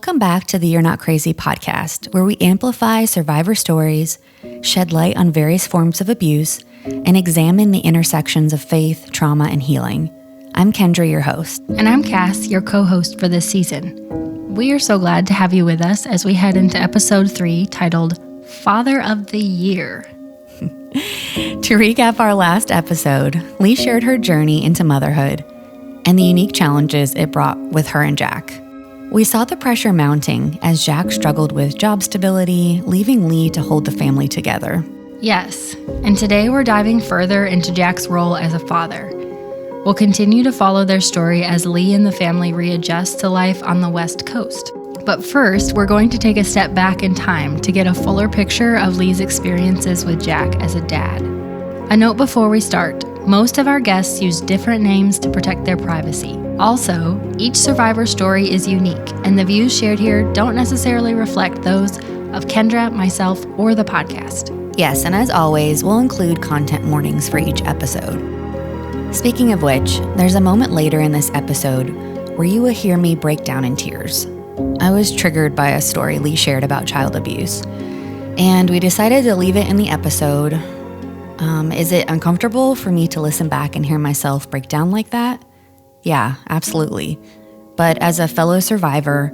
Welcome back to the You're Not Crazy podcast, where we amplify survivor stories, shed light on various forms of abuse, and examine the intersections of faith, trauma, and healing. I'm Kendra, your host. And I'm Kass, your co-host for this season. We are so glad to have you with us as we head into episode 3, titled Father of the Year. To recap our last episode, Leigh shared her journey into motherhood and the unique challenges it brought with her and Jack. We saw the pressure mounting as Jack struggled with job stability, leaving Leigh to hold the family together. Yes, and today we're diving further into Jack's role as a father. We'll continue to follow their story as Leigh and the family readjust to life on the West Coast. But first, we're going to take a step back in time to get a fuller picture of Leigh's experiences with Jack as a dad. A note before we start, most of our guests use different names to protect their privacy. Also, each survivor story is unique, and the views shared here don't necessarily reflect those of Kendra, myself, or the podcast. Yes, and as always, we'll include content warnings for each episode. Speaking of which, there's a moment later in this episode where you will hear me break down in tears. I was triggered by a story Leigh shared about child abuse, and we decided to leave it in the episode. Is it uncomfortable for me to listen back and hear myself break down like that? Yeah, absolutely. But as a fellow survivor,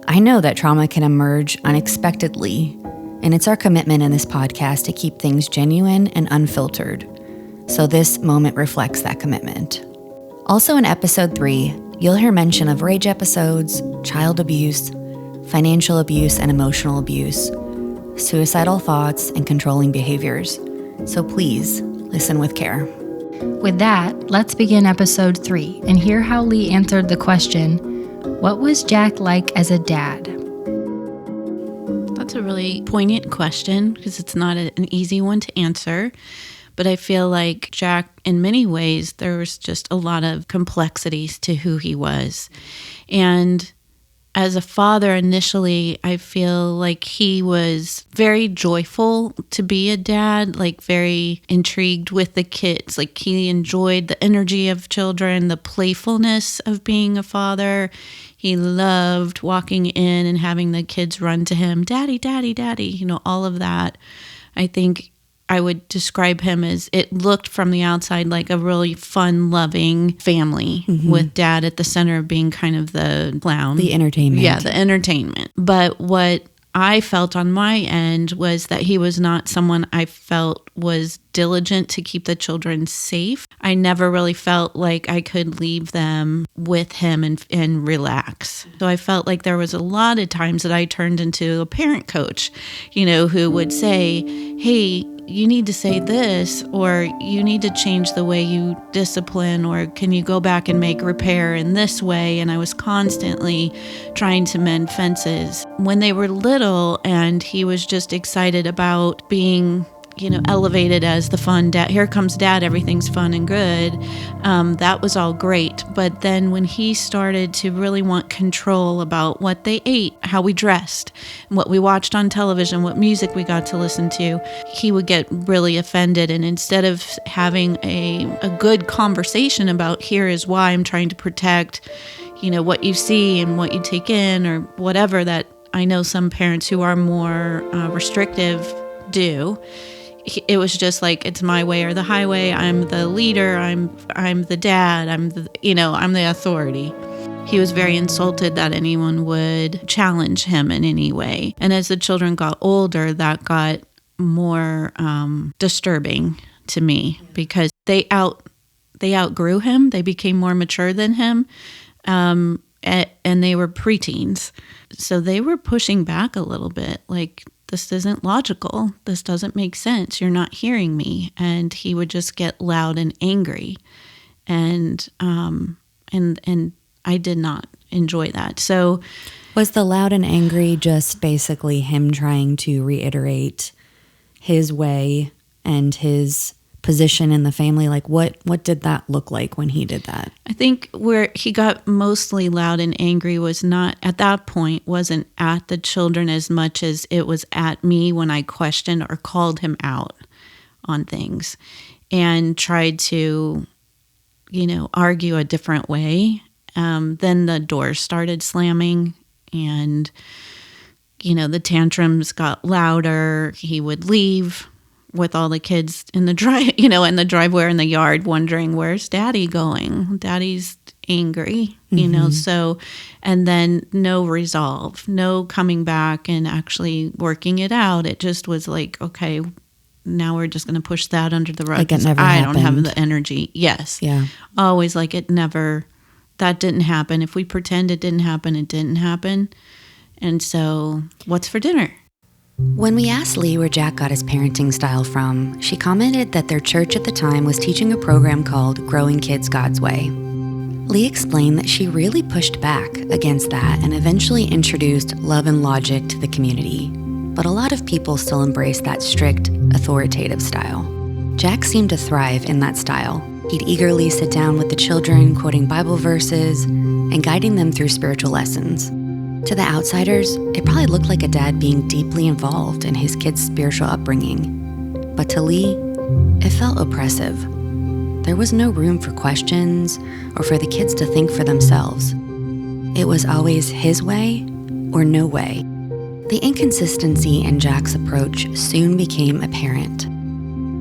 I know that trauma can emerge unexpectedly, and it's our commitment in this podcast to keep things genuine and unfiltered. So this moment reflects that commitment. Also in episode 3, you'll hear mention of rage episodes, child abuse, financial abuse and emotional abuse, suicidal thoughts, and controlling behaviors. So please listen with care. With that, let's begin episode 3 and hear how Leigh answered the question, what was Jack like as a dad? That's a really poignant question because it's not an easy one to answer. But I feel like Jack, in many ways, there was just a lot of complexities to who he was. And as a father, initially, I feel like he was very joyful to be a dad, like very intrigued with the kids. Like he enjoyed the energy of children, the playfulness of being a father. He loved walking in and having the kids run to him, daddy, daddy, daddy, all of that. I think I would describe him as, it looked from the outside like a really fun, loving family with dad at the center of being kind of the clown. The entertainment. Yeah, the entertainment. But what I felt on my end was that he was not someone I felt was diligent to keep the children safe. I never really felt like I could leave them with him and relax. So I felt like there was a lot of times that I turned into a parent coach, who would say, hey, you need to say this, or you need to change the way you discipline, or can you go back and make repair in this way? And I was constantly trying to mend fences. When they were little and he was just excited about being elevated as the fun dad, here comes dad, everything's fun and good. That was all great. But then when he started to really want control about what they ate, how we dressed, what we watched on television, what music we got to listen to, he would get really offended. And instead of having a good conversation about here is why I'm trying to protect, what you see and what you take in or whatever that I know some parents who are more restrictive do, it was just like, it's my way or the highway. I'm the leader. I'm the dad. I'm the authority. He was very insulted that anyone would challenge him in any way. And as the children got older, that got more disturbing to me because they outgrew him. They became more mature than him. And they were preteens. So they were pushing back a little bit, like, this isn't logical. This doesn't make sense. You're not hearing me. And he would just get loud and angry. And I did not enjoy that. So was the loud and angry just basically him trying to reiterate his way and his position in the family? Like what did that look like when he did that? I think where he got mostly loud and angry was not at that point, wasn't at the children as much as it was at me when I questioned or called him out on things and tried to, argue a different way. Then the doors started slamming And, the tantrums got louder. He would leave with all the kids in the in the driveway or in the yard, wondering, where's Daddy going? Daddy's angry, so, and then no resolve, no coming back and actually working it out. It just was like, okay, now we're just going to push that under the rug. Like it never I happened. don't have the energy. Yes. Yeah. Always like that didn't happen. If we pretend it didn't happen, it didn't happen. And so what's for dinner? When we asked Leigh where Jack got his parenting style from, she commented that their church at the time was teaching a program called Growing Kids God's Way. Leigh explained that she really pushed back against that and eventually introduced love and logic to the community. But a lot of people still embrace that strict, authoritative style. Jack seemed to thrive in that style. He'd eagerly sit down with the children, quoting Bible verses and guiding them through spiritual lessons. To the outsiders, it probably looked like a dad being deeply involved in his kids' spiritual upbringing. But to Leigh, it felt oppressive. There was no room for questions or for the kids to think for themselves. It was always his way or no way. The inconsistency in Jack's approach soon became apparent.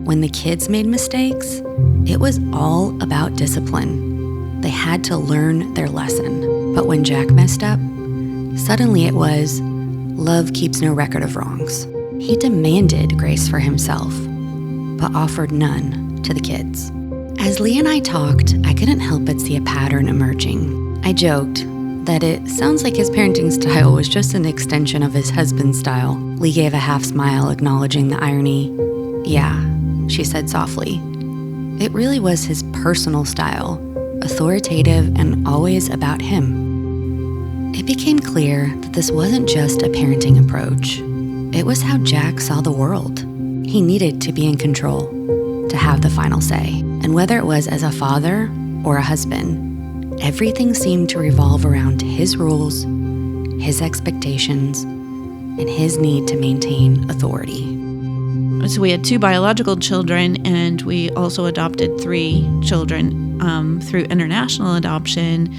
When the kids made mistakes, it was all about discipline. They had to learn their lesson. But when Jack messed up, suddenly it was, love keeps no record of wrongs. He demanded grace for himself, but offered none to the kids. As Leigh and I talked, I couldn't help but see a pattern emerging. I joked that it sounds like his parenting style was just an extension of his husband's style. Leigh gave a half smile, acknowledging the irony. Yeah, she said softly. It really was his personal style, authoritative and always about him. It became clear that this wasn't just a parenting approach. It was how Jack saw the world. He needed to be in control, to have the final say. And whether it was as a father or a husband, everything seemed to revolve around his rules, his expectations, and his need to maintain authority. So we had 2 biological children, and we also adopted 3 children through international adoption.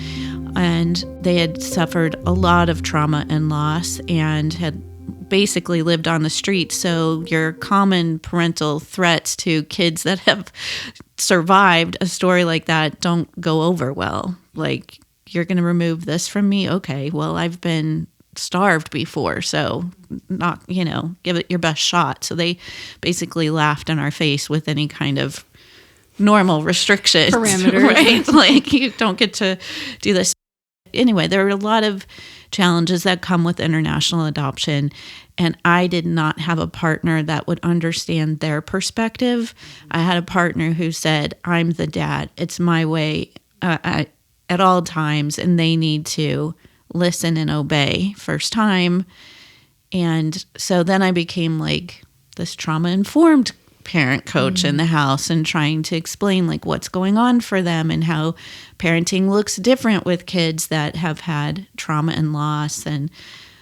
And they had suffered a lot of trauma and loss and had basically lived on the street. So your common parental threats to kids that have survived a story like that don't go over well. Like, you're going to remove this from me? Okay, well, I've been starved before, so not, give it your best shot. So they basically laughed in our face with any kind of normal restrictions. Parameters. Right? Like, you don't get to do this. Anyway, there are a lot of challenges that come with international adoption, and I did not have a partner that would understand their perspective. I had a partner who said, I'm the dad. It's my way at all times, and they need to listen and obey first time. And so then I became like this trauma-informed parent coach in the house and trying to explain like what's going on for them and how parenting looks different with kids that have had trauma and loss. And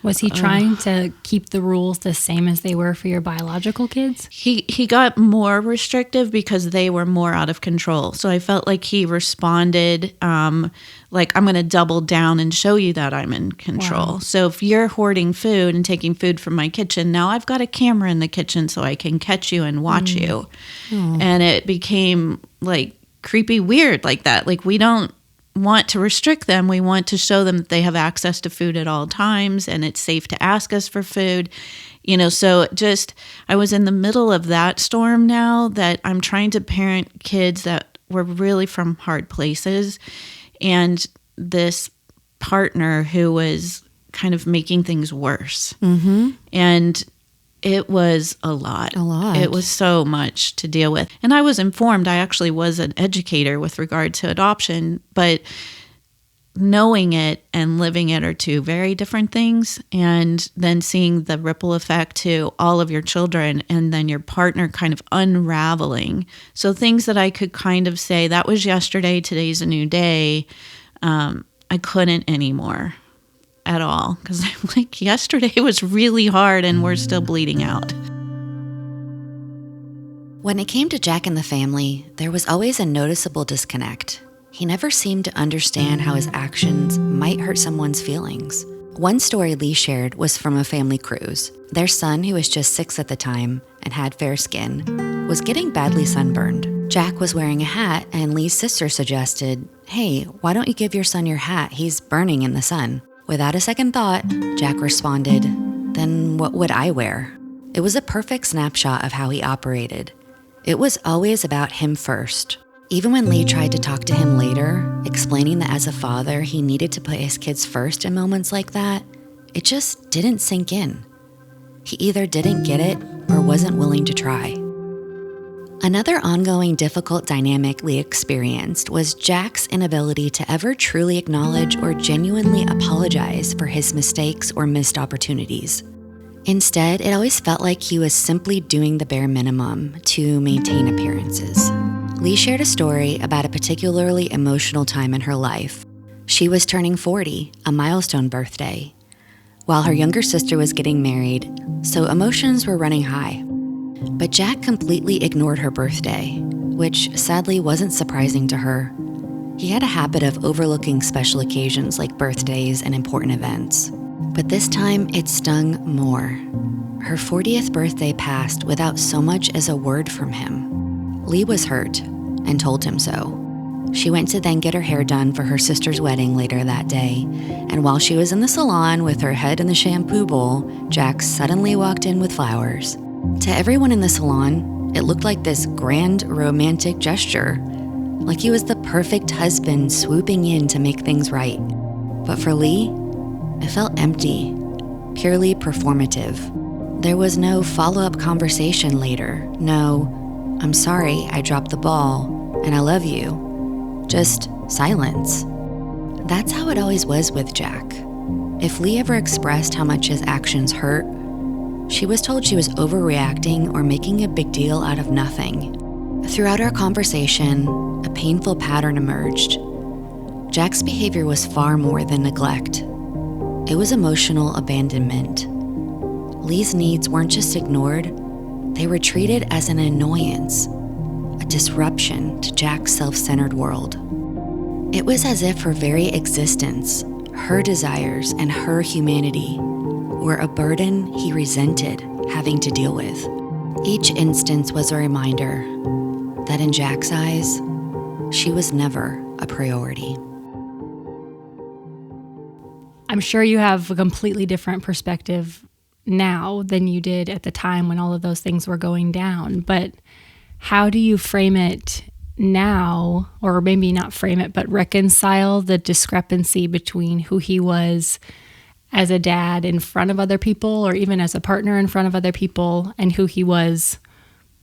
was he trying to keep the rules the same as they were for your biological kids? He got more restrictive because they were more out of control. So I felt like he responded like, I'm going to double down and show you that I'm in control. Wow. So if you're hoarding food and taking food from my kitchen, now I've got a camera in the kitchen so I can catch you and watch you. And it became like creepy weird like that. Like, we don't want to restrict them. We want to show them that they have access to food at all times and it's safe to ask us for food. So just, I was in the middle of that storm now that I'm trying to parent kids that were really from hard places. And this partner who was kind of making things worse. And it was a lot. It was so much to deal with. And I was informed. I actually was an educator with regard to adoption, but knowing it and living it are 2 very different things. And then seeing the ripple effect to all of your children and then your partner kind of unraveling. So things that I could kind of say, that was yesterday, today's a new day. I couldn't anymore at all, because I'm like, yesterday was really hard and we're still bleeding out. When it came to Jack and the family, there was always a noticeable disconnect. He never seemed to understand how his actions might hurt someone's feelings. One story Leigh shared was from a family cruise. Their son, who was just 6 at the time and had fair skin, was getting badly sunburned. Jack was wearing a hat, and Leigh's sister suggested, "Hey, why don't you give your son your hat? He's burning in the sun." Without a second thought, Jack responded, "Then what would I wear?" It was a perfect snapshot of how he operated. It was always about him first. Even when Leigh tried to talk to him later, explaining that as a father, he needed to put his kids first in moments like that, it just didn't sink in. He either didn't get it or wasn't willing to try. Another ongoing difficult dynamic Leigh experienced was Jack's inability to ever truly acknowledge or genuinely apologize for his mistakes or missed opportunities. Instead, it always felt like he was simply doing the bare minimum to maintain appearances. Leigh shared a story about a particularly emotional time in her life. She was turning 40, a milestone birthday, while her younger sister was getting married, so emotions were running high. But Jack completely ignored her birthday, which sadly wasn't surprising to her. He had a habit of overlooking special occasions like birthdays and important events. But this time, it stung more. Her 40th birthday passed without so much as a word from him. Leigh was hurt and told him so. She went to then get her hair done for her sister's wedding later that day, and while she was in the salon with her head in the shampoo bowl, Jack suddenly walked in with flowers. To everyone in the salon, it looked like this grand romantic gesture, like he was the perfect husband swooping in to make things right. But for Leigh, it felt empty, purely performative. There was no follow-up conversation later. No, "I'm sorry, I dropped the ball, and I love you." Just silence. That's how it always was with Jack. If Leigh ever expressed how much his actions hurt, she was told she was overreacting or making a big deal out of nothing. Throughout our conversation, a painful pattern emerged. Jack's behavior was far more than neglect. It was emotional abandonment. Leigh's needs weren't just ignored, they were treated as an annoyance, a disruption to Jack's self-centered world. It was as if her very existence, her desires, and her humanity were a burden he resented having to deal with. Each instance was a reminder that in Jack's eyes, she was never a priority. I'm sure you have a completely different perspective now than you did at the time when all of those things were going down. But how do you frame it now, or maybe not frame it, but reconcile the discrepancy between who he was as a dad in front of other people, or even as a partner in front of other people, and who he was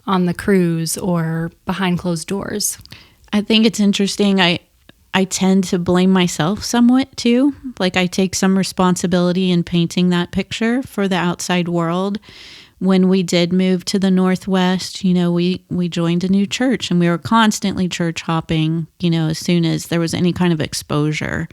on the cruise or behind closed doors? I think it's interesting. I tend to blame myself somewhat too. Like I take some responsibility in painting that picture for the outside world. When we did move to the Northwest, we joined a new church, and we were constantly church hopping, as soon as there was any kind of exposure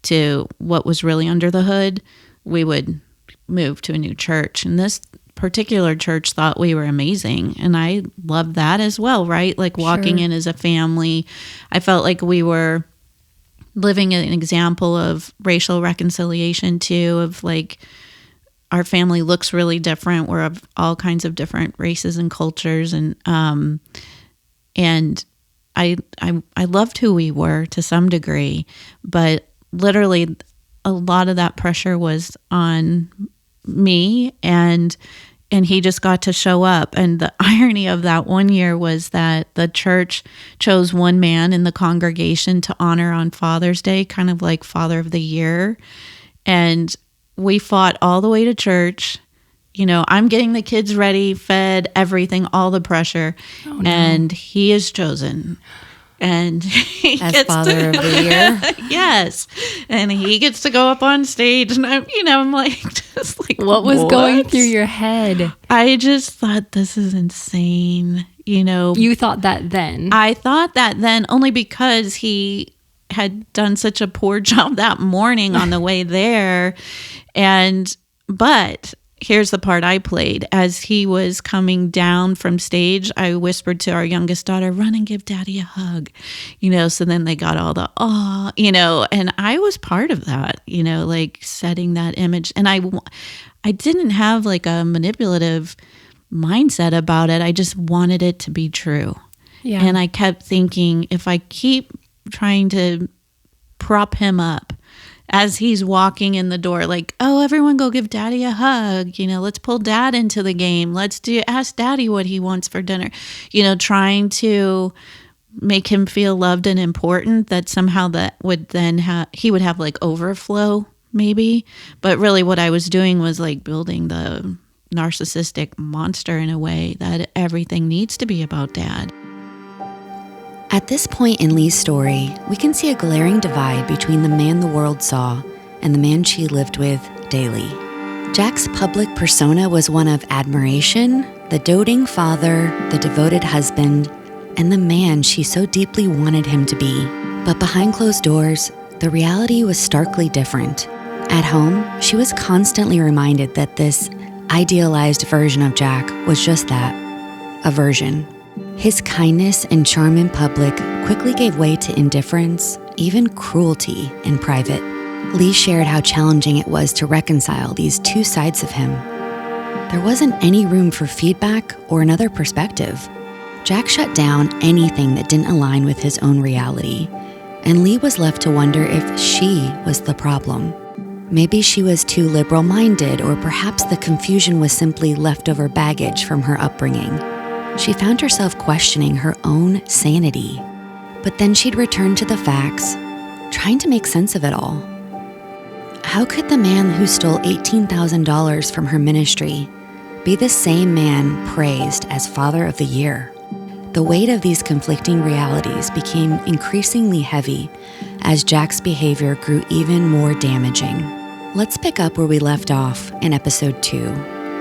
to what was really under the hood, we would move to a new church. And this particular church thought we were amazing, and I loved that as well, right? Like walking in as a family, I felt like we were living an example of racial reconciliation too, of like our family looks really different. We're of all kinds of different races and cultures, and I loved who we were to some degree, but literally a lot of that pressure was on me, and he just got to show up. And the irony of that one year was that the church chose one man in the congregation to honor on Father's Day, kind of like Father of the Year. And we fought all the way to church. I'm getting the kids ready, fed, everything, all the pressure. Oh, no. And he is chosen. And he as gets Father of the Year. Yes. And he gets to go up on stage, and I'm like, just like, what was going through your head? I just thought, this is insane. You thought that then? I thought that then only because he had done such a poor job that morning on the way there. But here's the part I played. As he was coming down from stage, I whispered to our youngest daughter, run and give daddy a hug, so then they got all the, and I was part of that, like setting that image. And I didn't have like a manipulative mindset about it. I just wanted it to be true. Yeah. And I kept thinking, if I keep trying to prop him up as he's walking in the door, like, oh, everyone go give daddy a hug, let's pull dad into the game, let's ask daddy what he wants for dinner, trying to make him feel loved and important, that somehow that would then he would have like overflow maybe. But really what I was doing was like building the narcissistic monster in a way that everything needs to be about dad. At this point in Leigh's story, we can see a glaring divide between the man the world saw and the man she lived with daily. Jack's public persona was one of admiration, the doting father, the devoted husband, and the man she so deeply wanted him to be. But behind closed doors, the reality was starkly different. At home, she was constantly reminded that this idealized version of Jack was just that, a version. His kindness and charm in public quickly gave way to indifference, even cruelty in private. Leigh shared how challenging it was to reconcile these two sides of him. There wasn't any room for feedback or another perspective. Jack shut down anything that didn't align with his own reality, and Leigh was left to wonder if she was the problem. Maybe she was too liberal-minded, or perhaps the confusion was simply leftover baggage from her upbringing. She found herself questioning her own sanity, but then she'd return to the facts, trying to make sense of it all. How could the man who stole $18,000 from her ministry be the same man praised as Father of the Year? The weight of these conflicting realities became increasingly heavy as Jack's behavior grew even more damaging. Let's pick up where we left off in episode 2.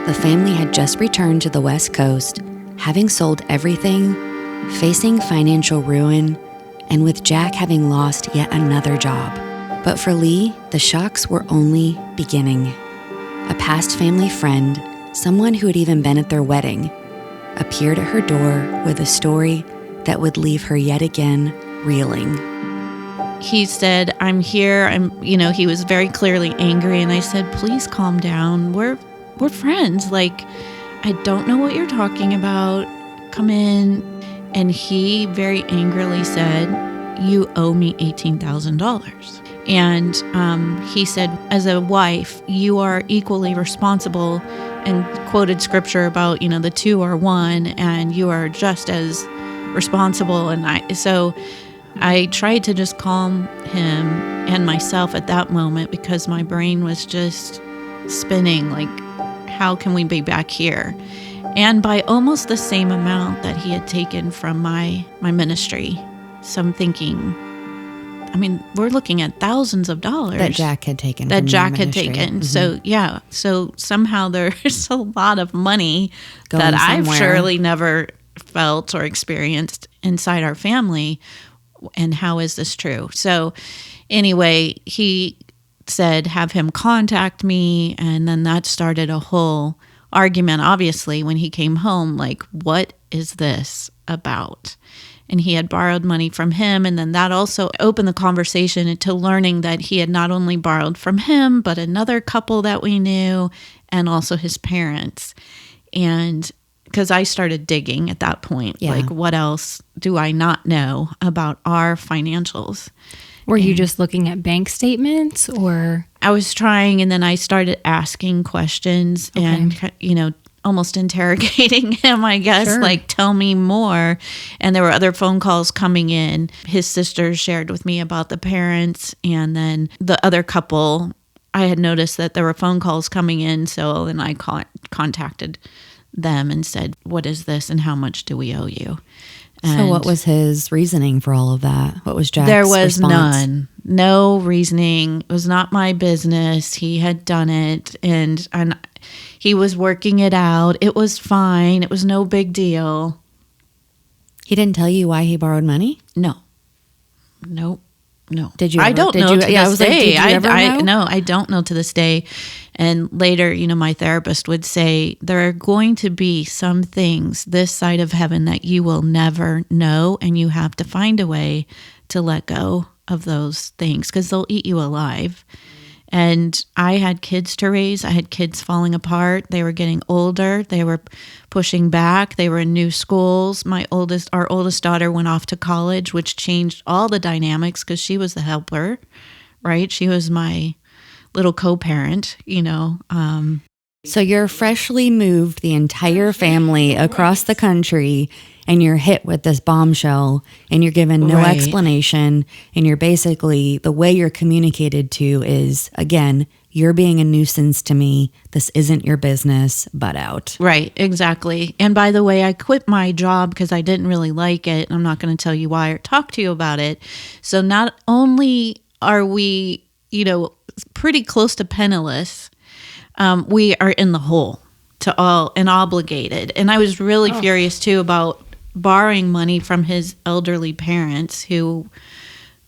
The family had just returned to the West Coast, having sold everything, facing financial ruin, and with Jack having lost yet another job. But for Leigh, the shocks were only beginning. A past family friend, someone who had even been at their wedding, appeared at her door with a story that would leave her yet again reeling. He said, I'm here. He was very clearly angry. And I said, please calm down. We're friends. Like, I don't know what you're talking about. Come in. And he very angrily said, you owe me $18,000. And he said, as a wife, you are equally responsible, and quoted scripture about, the two are one, and you are just as responsible. And so I tried to just calm him and myself at that moment, because my brain was just spinning, like, how can we be back here? And by almost the same amount that he had taken from my ministry. So I'm thinking, we're looking at thousands of dollars. That Jack had taken. Mm-hmm. So somehow there's a lot of money going that somewhere. I've surely never felt or experienced inside our family. And how is this true? So anyway, he said, have him contact me. And then that started a whole argument, obviously, when he came home, like, what is this about? And he had borrowed money from him. And then that also opened the conversation into learning that he had not only borrowed from him, but another couple that we knew, and also his parents. And because I started digging at that point, like, what else do I not know about our financials? Were you just looking at bank statements, or? I was trying, and then I started asking questions and, almost interrogating him, I guess, Sure. Like, tell me more. And there were other phone calls coming in. His sisters shared with me about the parents, and then the other couple, I had noticed that there were phone calls coming in. So then I contacted them and said, what is this and how much do we owe you? And so what was his reasoning for all of that? What was Jack's There was response? none. No reasoning. It was not my business. He had done it, and he was working it out. It was fine. It was no big deal. He didn't tell you why he borrowed money? No. Nope. No. Did you? I ever- don't did know you, to yeah, I this was like, day. did you ever know? No, I don't know to this day. And later, my therapist would say, there are going to be some things this side of heaven that you will never know, and you have to find a way to let go of those things because they'll eat you alive. And I had kids to raise. I had kids falling apart. They were getting older. They were pushing back. They were in new schools. Our oldest daughter went off to college, which changed all the dynamics because she was the helper, right? She was my little co-parent, So you're freshly moved the entire family across the country, and you're hit with this bombshell, and you're given no Right. explanation, and you're basically, the way you're communicated to is, again, you're being a nuisance to me. This isn't your business, butt out. Right, exactly. And by the way, I quit my job because I didn't really like it. I'm not going to tell you why or talk to you about it. So not only are we, pretty close to penniless, we are in the hole and obligated. And I was really furious too about borrowing money from his elderly parents who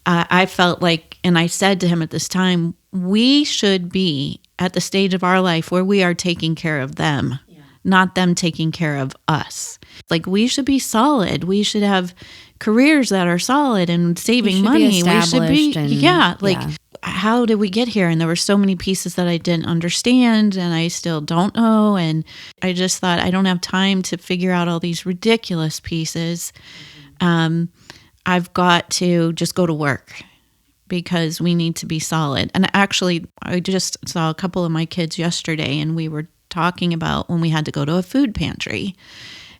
I felt like, and I said to him at this time, we should be at the stage of our life where we are taking care of them, not them taking care of us. Like we should be solid. We should have careers that are solid and saving money. We should be, how did we get here? And there were so many pieces that I didn't understand and I still don't know. And I just thought, I don't have time to figure out all these ridiculous pieces. I've got to just go to work because we need to be solid. And actually, I just saw a couple of my kids yesterday and we were talking about when we had to go to a food pantry.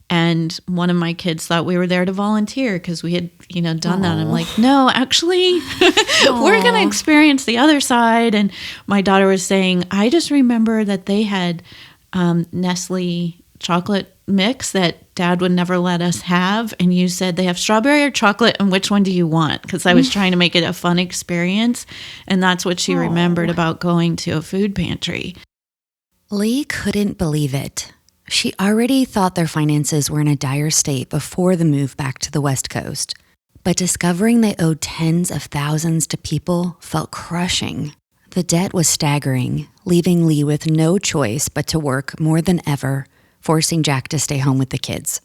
And one of my kids thought we were there to volunteer because we had, done that. And I'm like, no, actually, we're going to experience the other side. And my daughter was saying, I just remember that they had Nestle chocolate mix that Dad would never let us have. And you said they have strawberry or chocolate, and which one do you want? Because I was trying to make it a fun experience. And that's what she remembered about going to a food pantry. Leigh couldn't believe it. She already thought their finances were in a dire state before the move back to the West Coast, but discovering they owed tens of thousands to people felt crushing. The debt was staggering, leaving Leigh with no choice but to work more than ever, forcing Jack to stay home with the kids.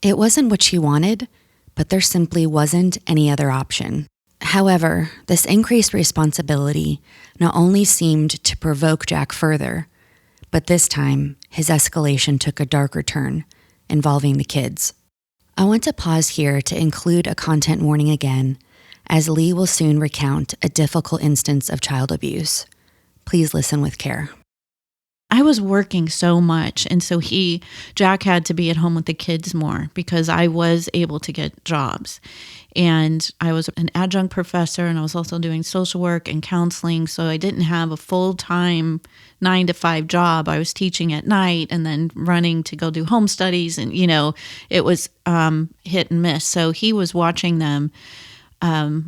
It wasn't what she wanted, but there simply wasn't any other option. However, this increased responsibility not only seemed to provoke Jack further, but this time, his escalation took a darker turn, involving the kids. I want to pause here to include a content warning again, as Leigh will soon recount a difficult instance of child abuse. Please listen with care. I was working so much, and so Jack had to be at home with the kids more because I was able to get jobs. And I was an adjunct professor, and I was also doing social work and counseling, so I didn't have a full-time 9-to-5 job. I was teaching at night and then running to go do home studies, and, it was hit and miss. So he was watching them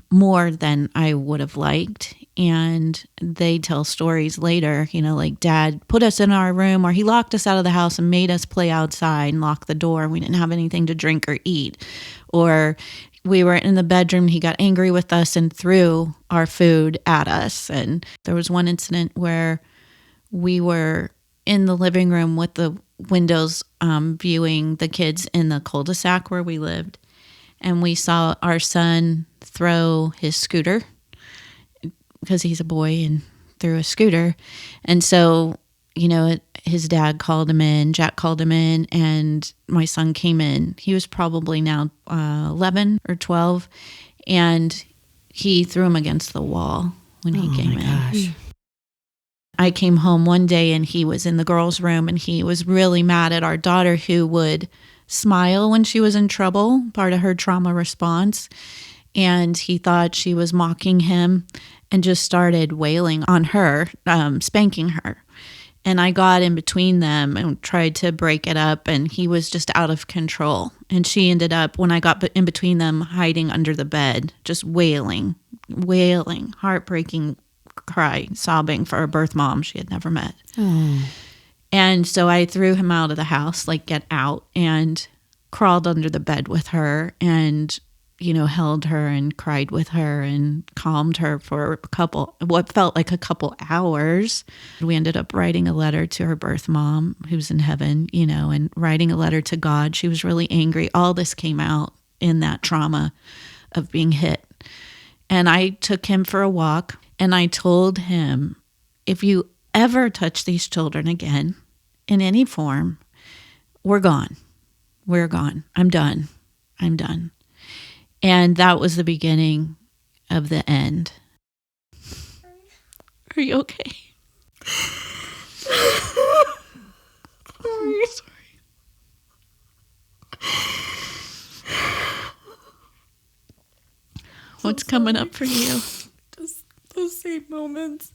more than I would have liked. And they tell stories later, like Dad put us in our room or he locked us out of the house and made us play outside and lock the door. We didn't have anything to drink or eat. Or we were in the bedroom, he got angry with us and threw our food at us. And there was one incident where we were in the living room with the windows viewing the kids in the cul-de-sac where we lived. And we saw our son throw his scooter because he's a boy and threw a scooter. And so, his dad called him in, Jack called him in, and my son came in. He was probably now 11 or 12, and he threw him against the wall when he came in. Gosh. I came home one day and he was in the girls' room and he was really mad at our daughter who would smile when she was in trouble, part of her trauma response. And he thought she was mocking him and just started wailing on her, spanking her. And I got in between them and tried to break it up, and he was just out of control. And she ended up, when I got in between them, hiding under the bed, just wailing, heartbreaking cry, sobbing for her birth mom she had never met. And so I threw him out of the house, like, get out, and crawled under the bed with her. And held her and cried with her and calmed her for what felt like a couple hours. We ended up writing a letter to her birth mom, who's in heaven, and writing a letter to God. She was really angry. All this came out in that trauma of being hit. And I took him for a walk, and I told him, if you ever touch these children again in any form, we're gone. We're gone. I'm done. And that was the beginning of the end. Are you okay? I'm sorry. What's coming up for you? Just those same moments.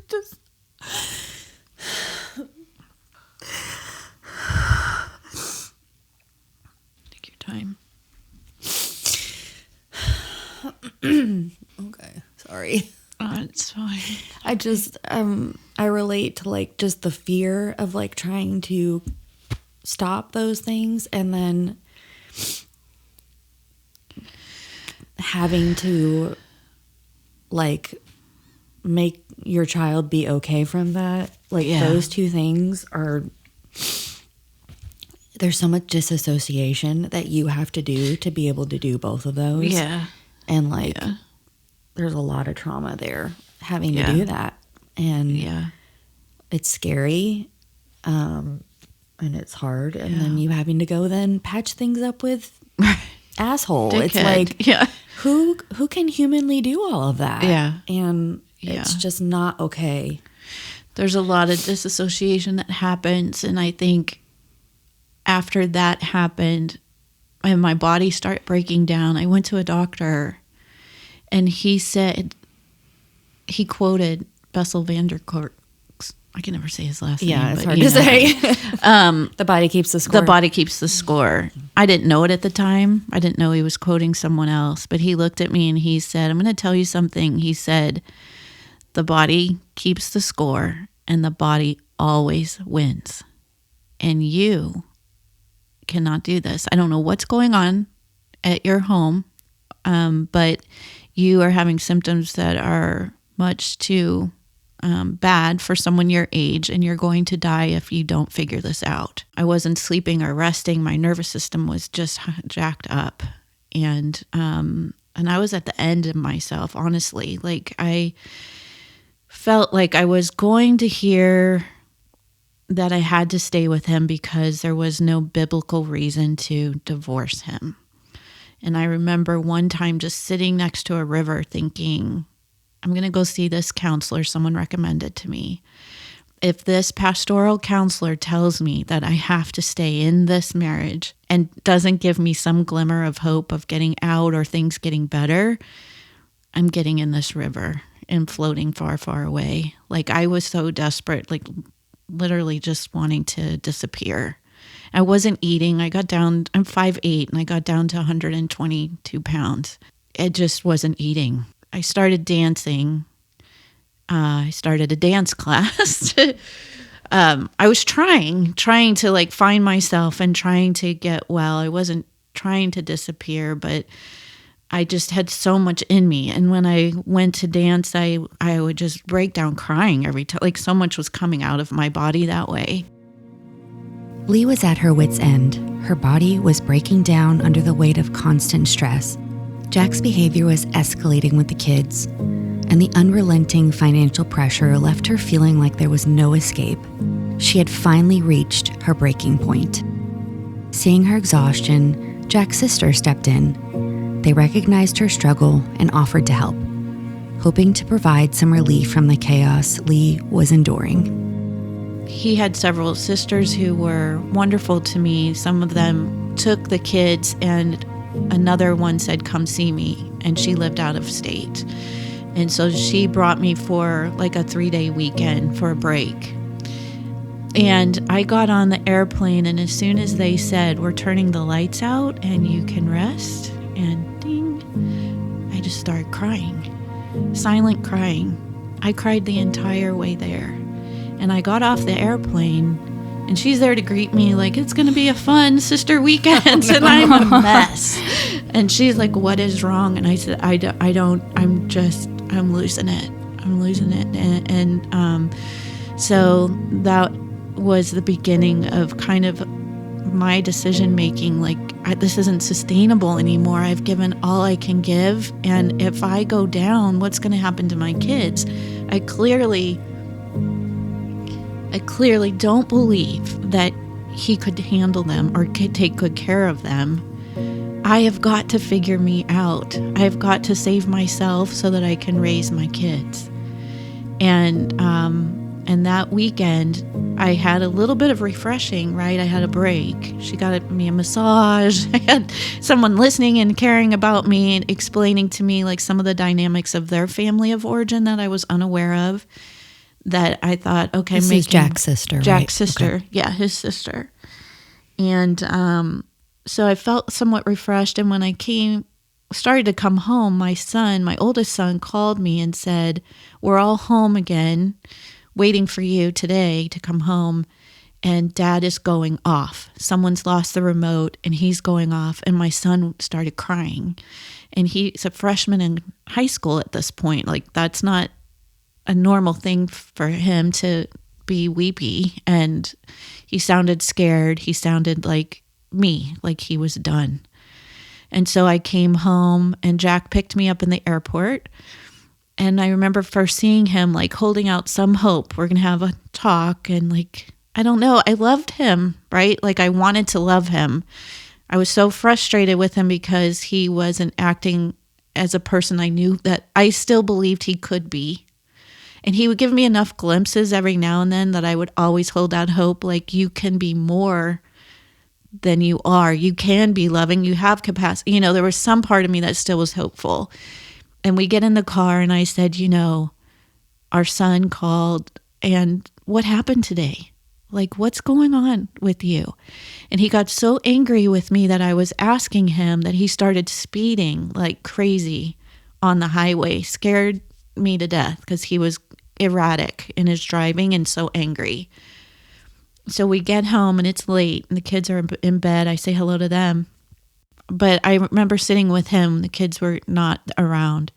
Just... Take your time. Okay, sorry. Oh, it's fine. I just I relate to like just the fear of like trying to stop those things and then having to like make your child be okay from that. Like those two things are, there's so much disassociation that you have to do to be able to do both of those. Yeah. And like there's a lot of trauma there having to do that. And it's scary. And it's hard. And then you having to go then patch things up with asshole. Dickhead. It's like who can humanly do all of that? Yeah. And it's just not okay. There's a lot of disassociation that happens, and I think after that happened and my body started breaking down, I went to a doctor, and he quoted Bessel van der Kolk. I can never say his last name. Yeah, it's hard to say. The body keeps the score. The body keeps the score. I didn't know it at the time. I didn't know he was quoting someone else, but he looked at me and he said, I'm going to tell you something. He said, the body keeps the score and the body always wins. And you cannot do this. I don't know what's going on at your home, but you are having symptoms that are much too bad for someone your age, and you're going to die if you don't figure this out. I wasn't sleeping or resting. My nervous system was just jacked up, and I was at the end of myself, honestly. Like, I felt like I was going to hear that I had to stay with him because there was no biblical reason to divorce him. And I remember one time just sitting next to a river thinking, I'm going to go see this counselor someone recommended to me. If this pastoral counselor tells me that I have to stay in this marriage and doesn't give me some glimmer of hope of getting out or things getting better, I'm getting in this river and floating far, far away. Like, I was so desperate, like literally just wanting to disappear. I wasn't eating. I got down, I'm 5'8", and I got down to 122 pounds. It just wasn't eating. I started dancing. I started a dance class. I was trying to like find myself and trying to get well. I wasn't trying to disappear, but I just had so much in me. And when I went to dance, I would just break down crying every time. Like, so much was coming out of my body that way. Leigh was at her wit's end. Her body was breaking down under the weight of constant stress. Jack's behavior was escalating with the kids, and the unrelenting financial pressure left her feeling like there was no escape. She had finally reached her breaking point. Seeing her exhaustion, Jack's sister stepped in. They recognized her struggle and offered to help, hoping to provide some relief from the chaos Leigh was enduring. He had several sisters who were wonderful to me. Some of them took the kids, and another one said, come see me, and she lived out of state. And so she brought me for like a 3-day weekend for a break. And I got on the airplane, and as soon as they said, we're turning the lights out and you can rest, and ding, I just started crying, silent crying. I cried the entire way there. And I got off the airplane And she's there to greet me like, it's going to be a fun sister weekend. And I'm a mess. And she's like, what is wrong? And I said, I'm losing it. I'm losing it. And so that was the beginning of kind of my decision making. Like, this isn't sustainable anymore. I've given all I can give. And if I go down, what's going to happen to my kids? I clearly don't believe that he could handle them or could take good care of them. I have got to figure me out. I have got to save myself so that I can raise my kids. And that weekend, I had a little bit of refreshing, right? I had a break. She got me a massage. I had someone listening and caring about me and explaining to me like some of the dynamics of their family of origin that I was unaware of. That I thought, okay, this is Jack's sister, Jack's right? sister. Okay. Yeah, his sister. And so I felt somewhat refreshed. And when I started to come home, my oldest son, called me and said, we're all home again, waiting for you today to come home. And Dad is going off. Someone's lost the remote and he's going off. And my son started crying. And he's a freshman in high school at this point. Like, that's not a normal thing for him to be weepy. And he sounded scared. He sounded like me, like he was done. And so I came home and Jack picked me up in the airport. And I remember first seeing him like holding out some hope. We're going to have a talk. And like, I don't know, I loved him, right? Like, I wanted to love him. I was so frustrated with him because he wasn't acting as a person I knew that I still believed he could be. And he would give me enough glimpses every now and then that I would always hold out hope, like, you can be more than you are. You can be loving. You have capacity. You know, there was some part of me that still was hopeful. And we get in the car and I said, our son called and what happened today? Like, what's going on with you? And he got so angry with me that I was asking him that he started speeding like crazy on the highway, scared me to death because he was erratic in his driving and so angry. So we get home and it's late and the kids are in bed. I say hello to them. But I remember sitting with him. The kids were not around.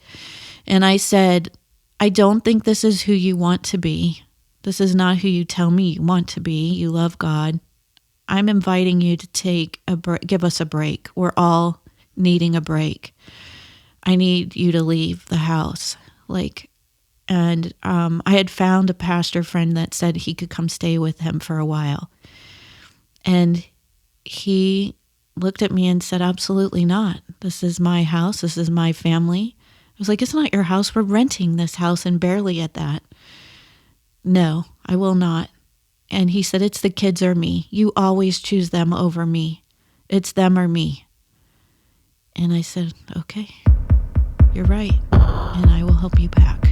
And I said, I don't think this is who you want to be. This is not who you tell me you want to be. You love God. I'm inviting you to give us a break. We're all needing a break. I need you to leave the house. And I had found a pastor friend that said he could come stay with him for a while. And he looked at me and said, absolutely not. This is my house. This is my family. I was like, it's not your house. We're renting this house and barely at that. No, I will not. And he said, it's the kids or me. You always choose them over me. It's them or me. And I said, okay, you're right. And I will help you pack.